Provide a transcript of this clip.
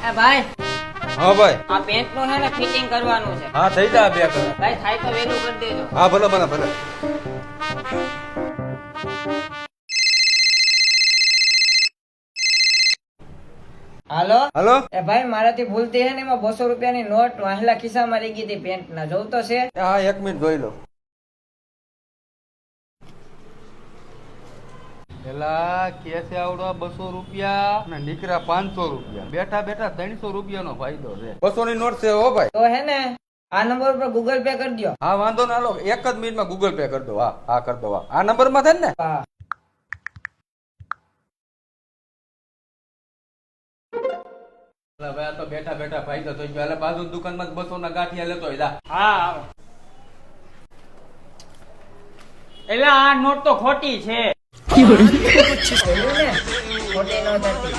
એ ભાઈ હા ભાઈ. આ પેન્ટ નું છે ને ફિટિંગ કરવાનું છે. હા થઈ જાય બે કલાક. ભાઈ થાય તો વેલું કરી દેજો. હા ભલે ભલે ભલે. હાલો હાલો. એ ભાઈ મારાથી ભૂલતી છે ને એમાં 200 રૂપિયાની નોટ વાહેલા ખિસ્સામાં રહી ગઈ હતી પેન્ટ ના. જોઉં તો છે. હા 1 મિનિટ જોઈ લો. પેલા કેસે આવડવા 200 રૂપિયા અને નીકળ્યા 500 રૂપિયા. બેઠા બેઠા 300 રૂપિયાનો ફાયદો છે. 200 ની નોટ છે હો ભાઈ. તો હે ને આ નંબર પર ગૂગલ પે કરી દો. હા વાંધો ના લો, 1 જ મિનિટમાં ગૂગલ પે કરી દો. હા હા કરી દો. આ નંબર માં થાય ને? હા ભાઈ આ તો બેઠા બેઠા ફાયદો થઈ ગયો. એટલે બાજુ દુકાનમાં 200 ના ગાંઠિયા લેતો હોય. હા એટલે આ નોટ તો ખોટી છે. ખોટી નોટ હતી.